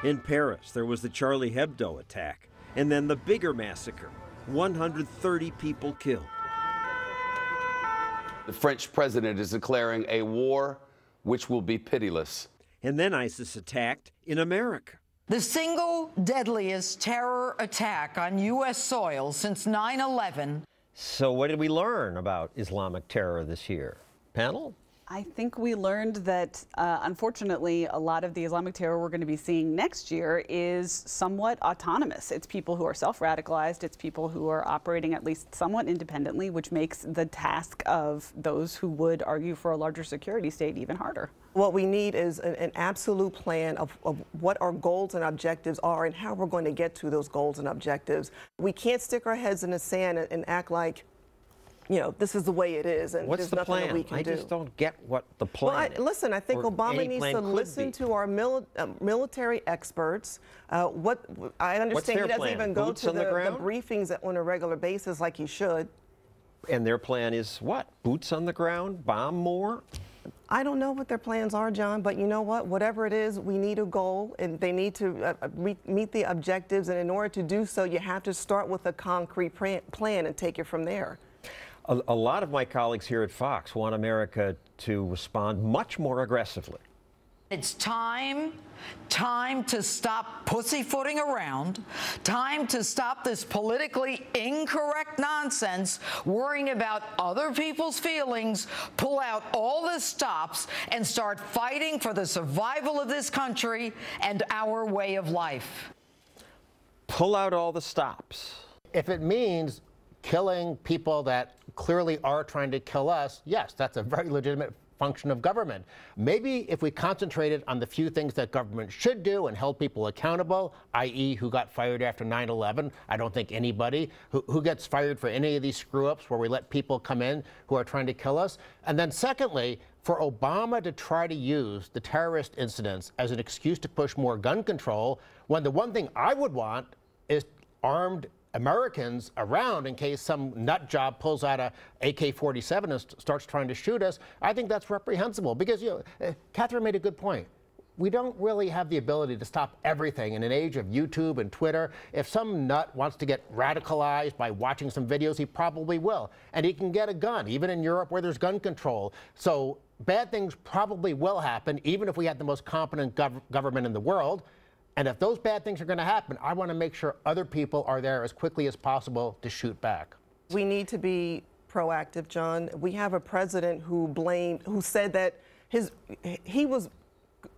In Paris, there was the Charlie Hebdo attack, and then the bigger massacre, 130 people killed. The French president is declaring a war which will be pitiless. And then ISIS attacked in America. The single deadliest terror attack on U.S. soil since 9/11. So what did we learn about Islamic terror this year? Panel? I think we learned that, unfortunately, a lot of the Islamic terror we're going to be seeing next year is somewhat autonomous. It's people who are self-radicalized. It's people who are operating at least somewhat independently, which makes the task of those who would argue for a larger security state even harder. What we need is an absolute plan of what our goals and objectives are and how we're going to get to those goals and objectives. We can't stick our heads in the sand and act like, you know, this is the way it is, and What's there's nothing that we can do. I just don't get what the plan is. Listen, I think Obama needs to listen to our military experts. I understand he doesn't even go to the briefings on a regular basis like he should. And their plan is what? Boots on the ground? Bomb more? I don't know what their plans are, John, but you know what? Whatever it is, we need a goal, and they need to meet the objectives, and in order to do so, you have to start with a concrete plan and take it from there. A lot of my colleagues here at Fox want America to respond much more aggressively. It's time to stop pussyfooting around, time to stop this politically incorrect nonsense, worrying about other people's feelings, pull out all the stops, and start fighting for the survival of this country and our way of life. Pull out all the stops. If it means killing people that clearly are trying to kill us, yes, that's a very legitimate function of government. Maybe if we concentrated on the few things that government should do and held people accountable, i.e. who got fired after 9/11, I don't think anybody, who gets fired for any of these screw-ups where we let people come in who are trying to kill us. And then secondly, for Obama to try to use the terrorist incidents as an excuse to push more gun control, when the one thing I would want is armed Americans around in case some nut job pulls out a AK-47 and starts trying to shoot us, I think that's reprehensible. Because, you know, Catherine made a good point. We don't really have the ability to stop everything in an age of YouTube and Twitter. If some nut wants to get radicalized by watching some videos, he probably will. And he can get a gun, even in Europe where there's gun control. So bad things probably will happen, even if we had the most competent government in the world. And if those bad things are going to happen, I want to make sure other people are there as quickly as possible to shoot back. We need to be proactive, John. We have a president who said that he was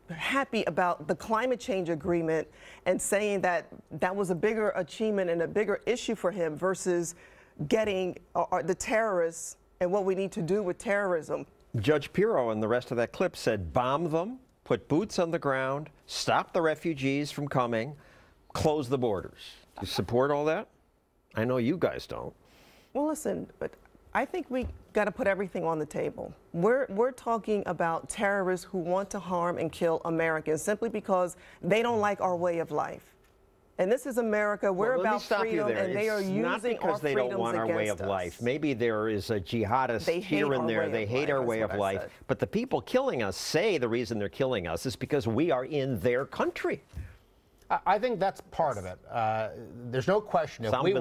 happy about the climate change agreement and saying that that was a bigger achievement and a bigger issue for him versus getting the terrorists and what we need to do with terrorism. Judge Pirro and the rest of that clip said bomb them, put boots on the ground, stop the refugees from coming, close the borders. Do you support all that? I know you guys don't. Well, listen, but I think we got to put everything on the table. We're talking about terrorists who want to harm and kill Americans simply because they don't like our way of life. And this is America. We're about freedom, and they are using our freedoms against us. Not because they don't want our way of life. Maybe there is a jihadist here and there. They hate our way of life. But the people killing us say the reason they're killing us is because we are in their country. I think that's part of it. There's no question if we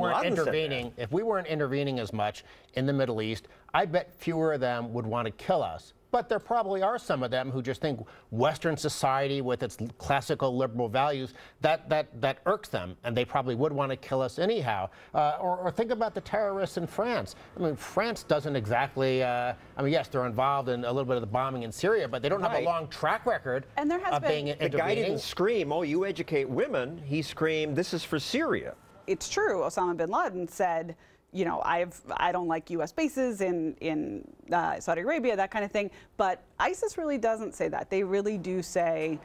weren't intervening as much in the Middle East, I bet fewer of them would want to kill us. But there probably are some of them who just think Western society with its classical liberal values, that irks them, and they probably would want to kill us anyhow. Or think about the terrorists in France. I mean, France doesn't exactly, I mean, yes, they're involved in a little bit of the bombing in Syria, but they don't have a long track record of being intervening. The guy didn't scream, oh, you educate women. He screamed, this is for Syria. It's true. Osama bin Laden said, you know, I don't like U.S. bases in Saudi Arabia, that kind of thing. But ISIS really doesn't say that. They really do say,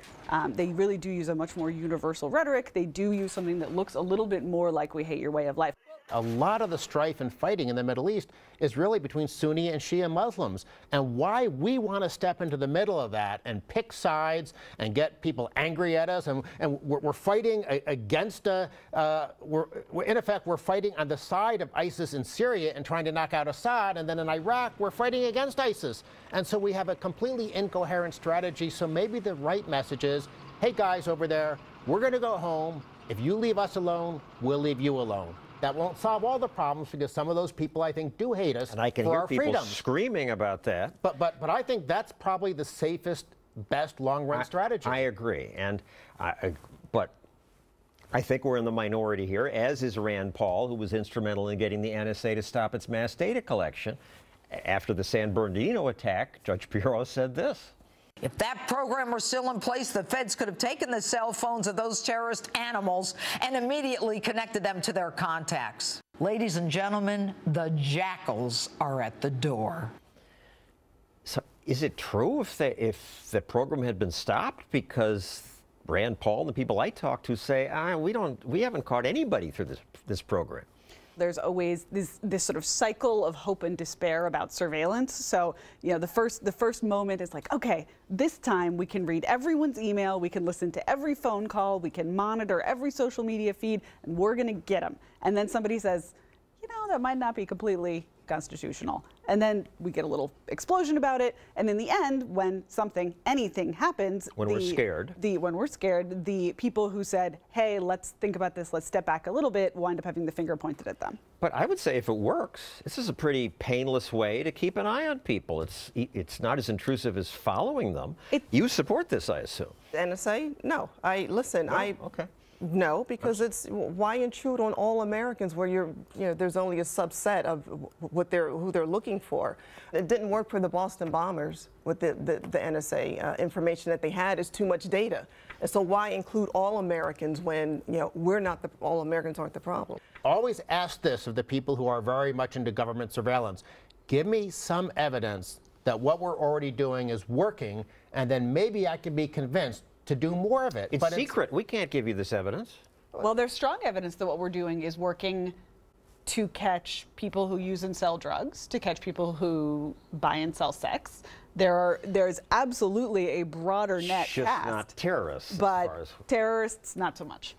they really do use a much more universal rhetoric. They do use something that looks a little bit more like we hate your way of life. A lot of the strife and fighting in the Middle East is really between Sunni and Shia Muslims. And why we want to step into the middle of that and pick sides and get people angry at us, and we're fighting against, in effect, we're fighting on the side of ISIS in Syria and trying to knock out Assad, and then in Iraq, we're fighting against ISIS. And so we have a completely incoherent strategy. So maybe the right message is, hey guys over there, we're going to go home. If you leave us alone, we'll leave you alone. That won't solve all the problems because some of those people, I think, do hate us And I can for hear our people freedoms. screaming about that. But I think that's probably the safest, best long-run strategy. I agree. But I think we're in the minority here, as is Rand Paul, who was instrumental in getting the NSA to stop its mass data collection. After the San Bernardino attack, Judge Pirro said this. If that program were still in place, the feds could have taken the cell phones of those terrorist animals and immediately connected them to their contacts. Ladies and gentlemen, the jackals are at the door. So is it true if the program had been stopped? Because Rand Paul and the people I talk to say, we haven't caught anybody through this program. There's always this sort of cycle of hope and despair about surveillance. So, you know, the first moment is like, okay, this time we can read everyone's email, we can listen to every phone call, we can monitor every social media feed, and we're going to get them. And then somebody says, you know, that might not be completely constitutional. And then we get a little explosion about it. And in the end, when anything happens, when we're scared, the people who said, hey, let's think about this, let's step back a little bit, wind up having the finger pointed at them. But I would say if it works, this is a pretty painless way to keep an eye on people. It's not as intrusive as following them. You support this, I assume. NSA? No. Okay. No, because why intrude on all Americans where there's only a subset of who they're looking for. It didn't work for the Boston bombers with the NSA. Information that they had is too much data. And so why include all Americans when all Americans aren't the problem? Always ask this of the people who are very much into government surveillance. Give me some evidence that what we're already doing is working, and then maybe I can be convinced to do more of it. It's secret. We can't give you this evidence. Well, there's strong evidence that what we're doing is working to catch people who use and sell drugs, to catch people who buy and sell sex. There's absolutely a broader net Just cast. not terrorists. But terrorists, not so much.